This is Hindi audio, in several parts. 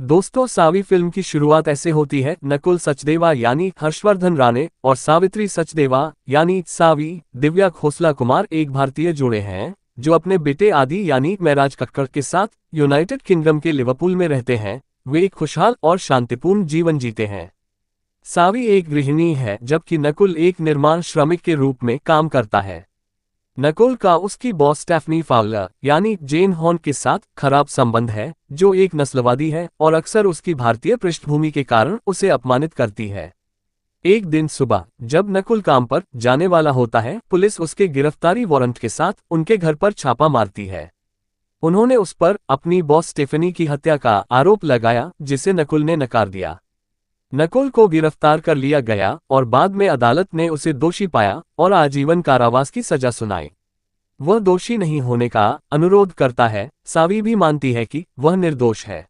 दोस्तों, सावी फिल्म की शुरुआत ऐसे होती है। नकुल सचदेवा यानी हर्षवर्धन राणे और सावित्री सचदेवा यानी सावी दिव्या खोसला कुमार एक भारतीय जोड़े हैं जो अपने बेटे आदि यानी महराज कक्कड़ के साथ यूनाइटेड किंगडम के लिवरपूल में रहते हैं। वे एक खुशहाल और शांतिपूर्ण जीवन जीते हैं। सावी एक गृहिणी है जबकि नकुल एक निर्माण श्रमिक के रूप में काम करता है। नकुल का उसकी बॉस स्टेफनी फावलर यानी जेन हॉर्न के साथ खराब संबंध है, जो एक नस्लवादी है और अक्सर उसकी भारतीय पृष्ठभूमि के कारण उसे अपमानित करती है। एक दिन सुबह जब नकुल काम पर जाने वाला होता है, पुलिस उसके गिरफ्तारी वारंट के साथ उनके घर पर छापा मारती है। उन्होंने उस पर अपनी बॉस स्टेफनी की हत्या का आरोप लगाया, जिसे नकुल ने नकार दिया। नकुल को गिरफ्तार कर लिया गया और बाद में अदालत ने उसे दोषी पाया और आजीवन कारावास की सजा सुनाई। वह दोषी नहीं होने का अनुरोध करता है। सावी भी मानती है कि वह निर्दोष है।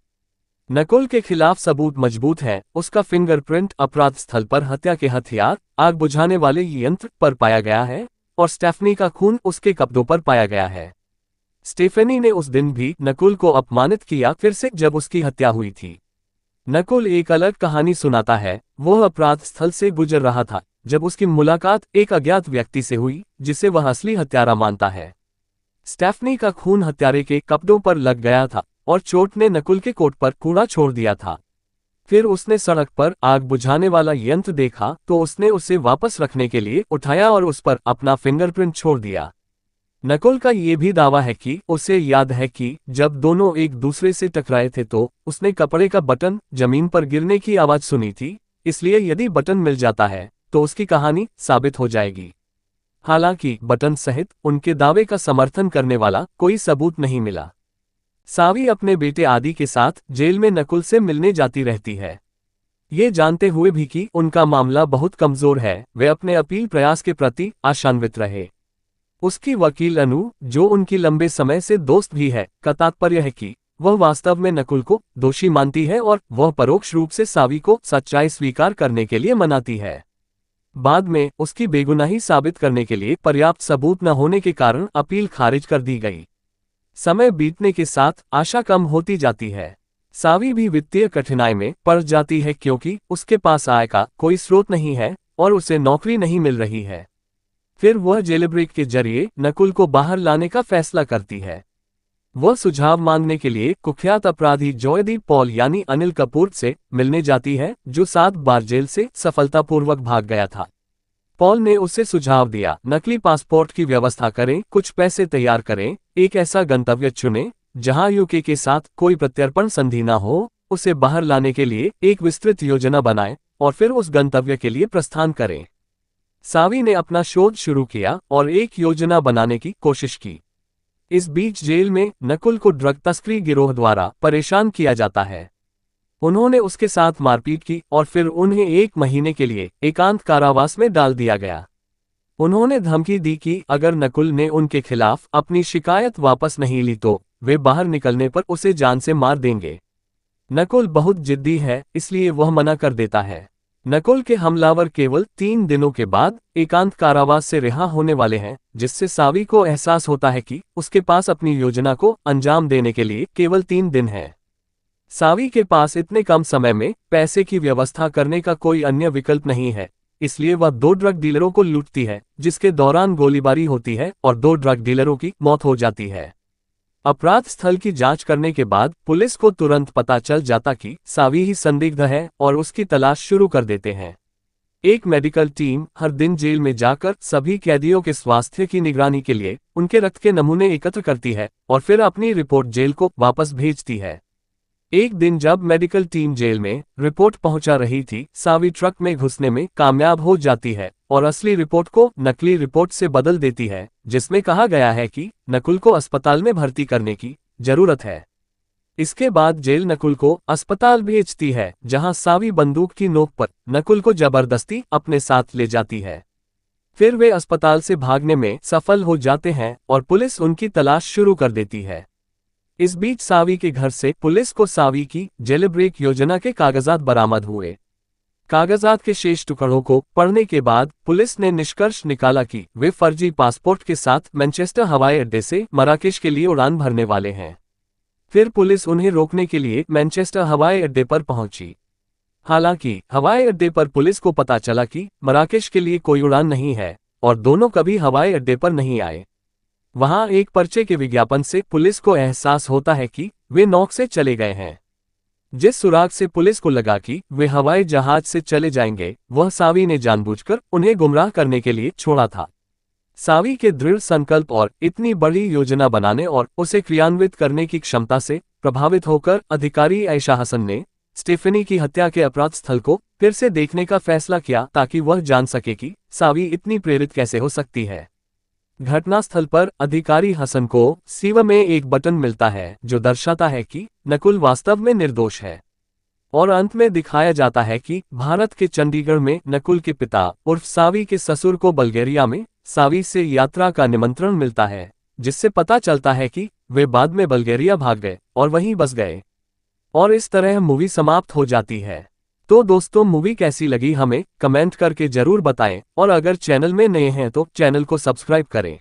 नकुल के खिलाफ सबूत मजबूत है। उसका फिंगरप्रिंट अपराध स्थल पर हत्या के हथियार, आग बुझाने वाले यंत्र पर पाया गया है और स्टेफनी का खून उसके कपड़ों पर पाया गया है। स्टेफनी ने उस दिन भी नकुल को अपमानित किया, फिर से जब उसकी हत्या हुई थी। नकुल एक अलग कहानी सुनाता है। वह अपराध स्थल से गुजर रहा था जब उसकी मुलाकात एक अज्ञात व्यक्ति से हुई जिसे वह असली हत्यारा मानता है। स्टेफनी का खून हत्यारे के कपड़ों पर लग गया था और चोट ने नकुल के कोट पर कूड़ा छोड़ दिया था। फिर उसने सड़क पर आग बुझाने वाला यंत्र देखा तो उसने उसे वापस रखने के लिए उठाया और उस पर अपना फिंगरप्रिंट छोड़ दिया। नकुल का ये भी दावा है कि उसे याद है कि जब दोनों एक दूसरे से टकराए थे तो उसने कपड़े का बटन जमीन पर गिरने की आवाज सुनी थी, इसलिए यदि बटन मिल जाता है तो उसकी कहानी साबित हो जाएगी। हालांकि बटन सहित उनके दावे का समर्थन करने वाला कोई सबूत नहीं मिला। सावी अपने बेटे आदि के साथ जेल में नकुल से मिलने जाती रहती है। ये जानते हुए भी कि उनका मामला बहुत कमजोर है, वे अपने अपील प्रयास के प्रति आशान्वित रहे। उसकी वकील अनु, जो उनकी लंबे समय से दोस्त भी है, का तात्पर्य है कि वह वास्तव में नकुल को दोषी मानती है और वह परोक्ष रूप से सावी को सच्चाई स्वीकार करने के लिए मनाती है। बाद में उसकी बेगुनाही साबित करने के लिए पर्याप्त सबूत न होने के कारण अपील खारिज कर दी गई। समय बीतने के साथ आशा कम होती जाती है। सावी भी वित्तीय कठिनाई में पड़ जाती है क्योंकि उसके पास आय का कोई स्रोत नहीं है और उसे नौकरी नहीं मिल रही है। फिर वह जेलब्रेक के जरिए नकुल को बाहर लाने का फैसला करती है। वह सुझाव मांगने के लिए कुख्यात अपराधी जॉयदीप पॉल यानी अनिल कपूर से मिलने जाती है, जो 7 बार जेल से सफलतापूर्वक भाग गया था। पॉल ने उसे सुझाव दिया, नकली पासपोर्ट की व्यवस्था करें, कुछ पैसे तैयार करें, एक ऐसा गंतव्य चुनें जहां यूके के साथ कोई प्रत्यर्पण संधि न हो, उसे बाहर लाने के लिए एक विस्तृत योजना बनाएं और फिर उस गंतव्य के लिए प्रस्थान करें। सावी ने अपना शोध शुरू किया और एक योजना बनाने की कोशिश की। इस बीच जेल में नकुल को ड्रग तस्करी गिरोह द्वारा परेशान किया जाता है। उन्होंने उसके साथ मारपीट की और फिर उन्हें 1 महीने के लिए एकांत कारावास में डाल दिया गया। उन्होंने धमकी दी कि अगर नकुल ने उनके खिलाफ अपनी शिकायत वापस नहीं ली तो वे बाहर निकलने पर उसे जान से मार देंगे। नकुल बहुत जिद्दी है, इसलिए वह मना कर देता है। नकुल के हमलावर केवल 3 दिनों के बाद एकांत कारावास से रिहा होने वाले हैं, जिससे सावी को एहसास होता है कि उसके पास अपनी योजना को अंजाम देने के लिए केवल 3 दिन है। सावी के पास इतने कम समय में पैसे की व्यवस्था करने का कोई अन्य विकल्प नहीं है, इसलिए वह 2 ड्रग डीलरों को लूटती है, जिसके दौरान गोलीबारी होती है और 2 ड्रग डीलरों की मौत हो जाती है। अपराध स्थल की जांच करने के बाद पुलिस को तुरंत पता चल जाता कि सावी ही संदिग्ध है और उसकी तलाश शुरू कर देते हैं। एक मेडिकल टीम हर दिन जेल में जाकर सभी कैदियों के स्वास्थ्य की निगरानी के लिए उनके रक्त के नमूने एकत्र करती है और फिर अपनी रिपोर्ट जेल को वापस भेजती है। एक दिन जब मेडिकल टीम जेल में रिपोर्ट पहुंचा रही थी, सावी ट्रक में घुसने में कामयाब हो जाती है और असली रिपोर्ट को नकली रिपोर्ट से बदल देती है, जिसमें कहा गया है कि नकुल को अस्पताल में भर्ती करने की जरूरत है। इसके बाद जेल नकुल को अस्पताल भेजती है, जहां सावी बंदूक की नोक पर नकुल को जबरदस्ती अपने साथ ले जाती है। फिर वे अस्पताल से भागने में सफल हो जाते हैं और पुलिस उनकी तलाश शुरू कर देती है। इस बीच सावी के घर से पुलिस को सावी की जेलब्रेक योजना के कागजात बरामद हुए। कागजात के शेष टुकड़ों को पढ़ने के बाद पुलिस ने निष्कर्ष निकाला कि वे फर्जी पासपोर्ट के साथ मैनचेस्टर हवाई अड्डे से मराकेश के लिए उड़ान भरने वाले हैं। फिर पुलिस उन्हें रोकने के लिए मैनचेस्टर हवाई अड्डे पर पहुंची। हालांकि हवाई अड्डे पर पुलिस को पता चला कि मराकेश के लिए कोई उड़ान नहीं है और दोनों कभी हवाई अड्डे पर नहीं आए। वहां एक पर्चे के विज्ञापन से पुलिस को एहसास होता है कि वे नौक से चले गए हैं। जिस सुराग से पुलिस को लगा कि वे हवाई जहाज से चले जाएंगे, वह सावी ने जानबूझकर उन्हें गुमराह करने के लिए छोड़ा था। सावी के दृढ़ संकल्प और इतनी बड़ी योजना बनाने और उसे क्रियान्वित करने की क्षमता से प्रभावित होकर अधिकारी आयशा हसन ने स्टेफनी की हत्या के अपराध स्थल को फिर से देखने का फैसला किया ताकि वह जान सके कि सावी इतनी प्रेरित कैसे हो सकती है। घटनास्थल पर अधिकारी हसन को सीव में एक बटन मिलता है जो दर्शाता है कि नकुल वास्तव में निर्दोष है, और अंत में दिखाया जाता है कि भारत के चंडीगढ़ में नकुल के पिता उर्फ सावी के ससुर को बल्गेरिया में सावी से यात्रा का निमंत्रण मिलता है, जिससे पता चलता है कि वे बाद में बल्गेरिया भाग गए और वहीं बस गए। और इस तरह मूवी समाप्त हो जाती है। तो दोस्तों, मूवी कैसी लगी हमें कमेंट करके जरूर बताएं, और अगर चैनल में नए हैं तो चैनल को सब्सक्राइब करें।